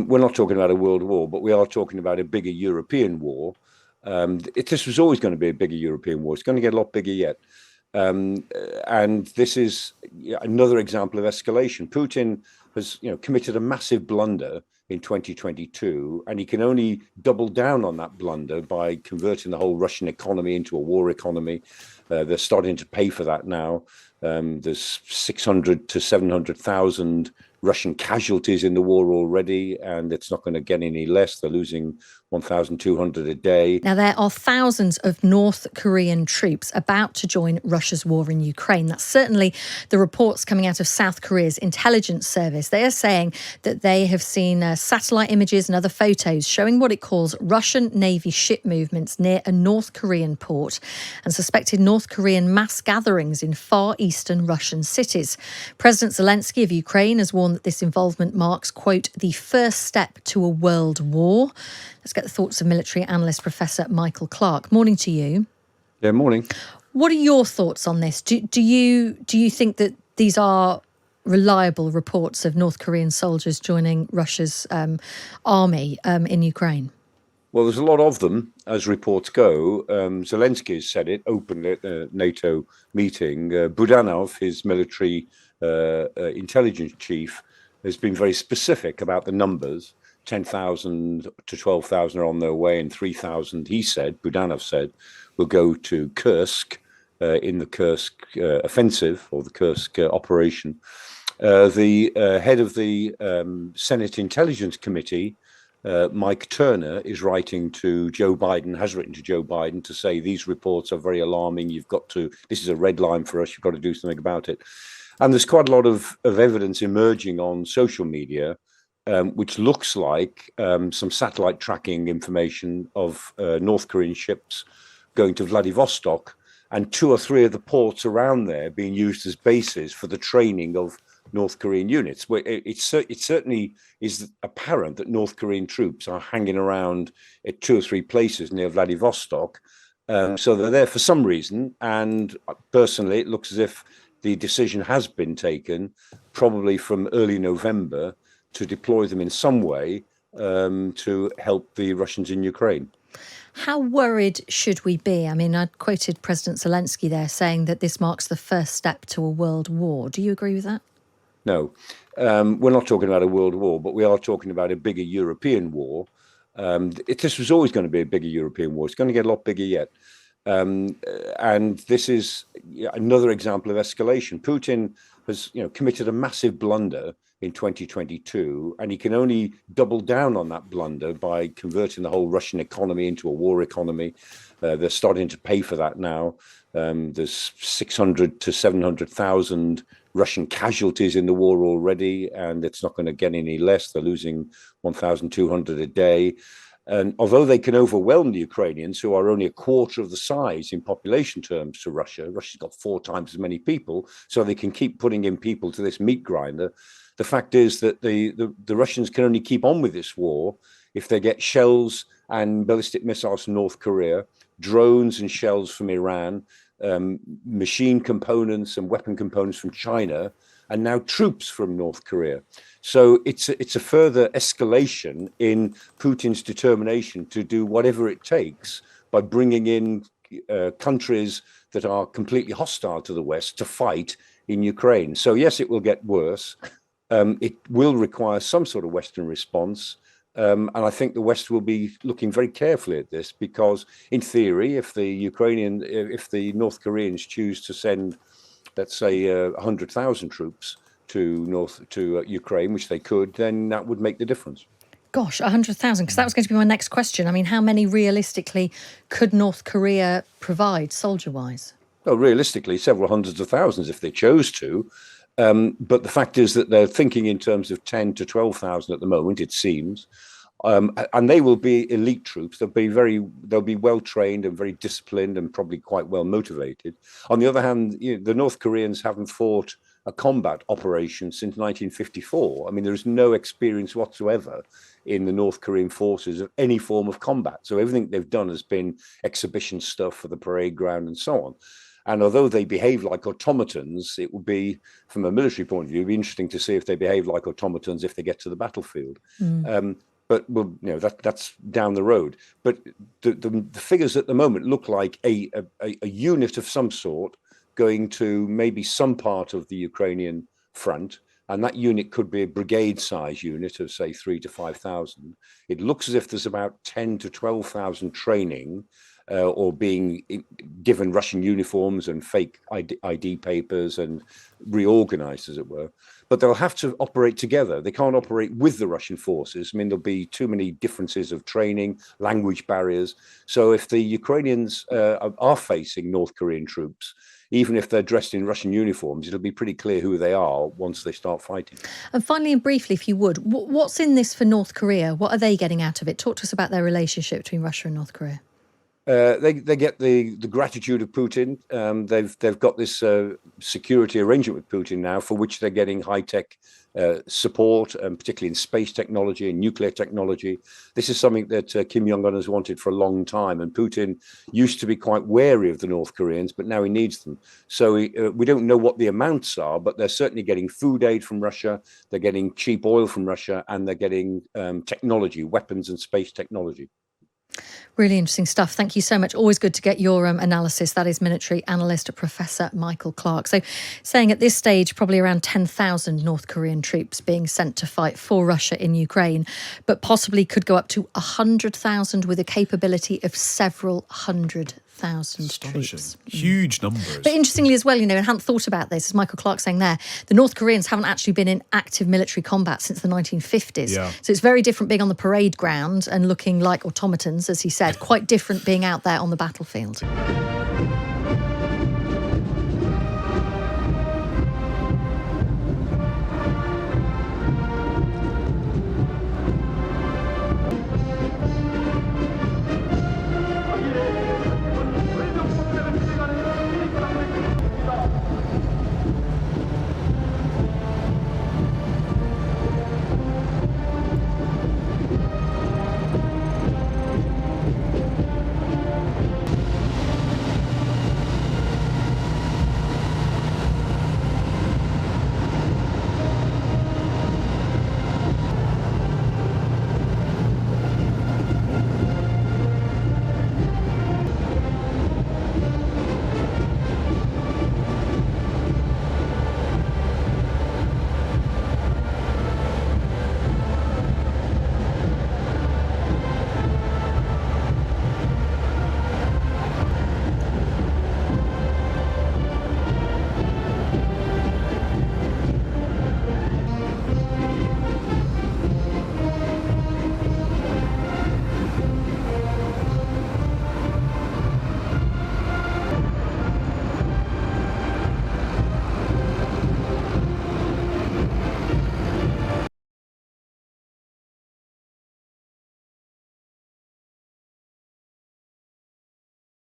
We're not talking about a world war, but we are talking about a bigger European war. This was always going to be a bigger European war. It's going to get a lot bigger yet. And this is another example of escalation. Putin has, committed a massive blunder in 2022, and he can only double down on that blunder by converting the whole Russian economy into a war economy. They're starting to pay for that now. There's 600 to 700,000 Russian casualties in the war already, and it's not going to get any less. They're losing 1,200 a day. Now, there are thousands of North Korean troops about to join Russia's war in Ukraine. That's certainly the reports coming out of South Korea's intelligence service. They are saying that they have seen satellite images and other photos showing what it calls Russian Navy ship movements near a North Korean port and suspected North Korean mass gatherings in far eastern Russian cities. President Zelensky of Ukraine has warned that this involvement marks, quote, the first step to a world war. Let's get the thoughts of military analyst Professor Michael Clarke. Morning to you. Yeah, morning. What are your thoughts on this? Do you think that these are reliable reports of North Korean soldiers joining Russia's army in Ukraine? Well, there's a lot of them, as reports go. Zelensky has said it openly at the NATO meeting. Budanov, his military intelligence chief, has been very specific about the numbers. 10,000 to 12,000 are on their way, and 3,000, Budanov said, will go to Kursk in the Kursk offensive or the Kursk operation. The head of the Senate Intelligence Committee, Mike Turner, is writing to Joe Biden, has written to Joe Biden to say these reports are very alarming. This is a red line for us. You've got to do something about it. And there's quite a lot of evidence emerging on social media, which looks like some satellite tracking information of North Korean ships going to Vladivostok, and 2 or 3 of the ports around there being used as bases for the training of North Korean units. It certainly is apparent that North Korean troops are hanging around at 2 or 3 places near Vladivostok. So they're there for some reason. And personally, it looks as if the decision has been taken, probably from early November, to deploy them in some way to help the Russians in Ukraine. How worried should we be? I mean, I quoted President Zelensky there saying that this marks the first step to a world war. Do you agree with that? No, we're not talking about a world war, but we are talking about a bigger European war. This was always going to be a bigger European war. It's going to get a lot bigger yet. And this is another example of escalation. Putin has, committed a massive blunder in 2022, and he can only double down on that blunder by converting the whole Russian economy into a war economy. They're starting to pay for that now. There's 600 to 700,000 Russian casualties in the war already, and it's not going to get any less. They're losing 1,200 a day. And although they can overwhelm the Ukrainians, who are only a quarter of the size in population terms to Russia, Russia's got 4 times as many people, so they can keep putting in people to this meat grinder. The fact is that the Russians can only keep on with this war if they get shells and ballistic missiles from North Korea, drones and shells from Iran, machine components and weapon components from China, and now troops from North Korea. So it's a further escalation in Putin's determination to do whatever it takes by bringing in countries that are completely hostile to the West to fight in Ukraine. So yes, it will get worse. It will require some sort of Western response. And I think the West will be looking very carefully at this, because in theory, if the North Koreans choose to send, let's say, 100,000 troops to Ukraine, which they could, then that would make the difference. Gosh, 100,000, because that was going to be my next question. I mean, how many realistically could North Korea provide soldier-wise? Well, realistically, several hundreds of thousands if they chose to. But the fact is that they're thinking in terms of 10 to 12,000 at the moment, it seems. And they will be elite troops. They'll be well trained and very disciplined and probably quite well motivated. On the other hand, the North Koreans haven't fought a combat operation since 1954. I mean, there is no experience whatsoever in the North Korean forces of any form of combat. So everything they've done has been exhibition stuff for the parade ground and so on. And although they behave like automatons, it will be, from a military point of view, be interesting to see if they behave like automatons if they get to the battlefield. But well, that's down the road. But the figures at the moment look like a unit of some sort going to maybe some part of the Ukrainian front, and that unit could be a brigade-size unit of, say, 3,000 to 5,000. It looks as if there's about 10,000 to 12,000 training or being given Russian uniforms and fake ID papers and reorganized, as it were. But they'll have to operate together. They can't operate with the Russian forces. I mean, there'll be too many differences of training, language barriers. So if the Ukrainians are facing North Korean troops, even if they're dressed in Russian uniforms, it'll be pretty clear who they are once they start fighting. And finally, and briefly, if you would, what's in this for North Korea? What are they getting out of it? Talk to us about their relationship between Russia and North Korea. They get the gratitude of Putin. They've got this security arrangement with Putin now, for which they're getting high-tech support, particularly in space technology and nuclear technology. This is something that Kim Jong-un has wanted for a long time, and Putin used to be quite wary of the North Koreans, but now he needs them. So we don't know what the amounts are, but they're certainly getting food aid from Russia, they're getting cheap oil from Russia, and they're getting technology, weapons and space technology. Really interesting stuff. Thank you so much. Always good to get your analysis. That is military analyst Professor Michael Clarke. So saying at this stage, probably around 10,000 North Korean troops being sent to fight for Russia in Ukraine, but possibly could go up to 100,000 with a capability of several 100,000 troops. Huge numbers. But interestingly as well, and I hadn't thought about this, as Michael Clarke saying there, the North Koreans haven't actually been in active military combat since the 1950s. Yeah. So it's very different being on the parade ground and looking like automatons, as he said, quite different being out there on the battlefield.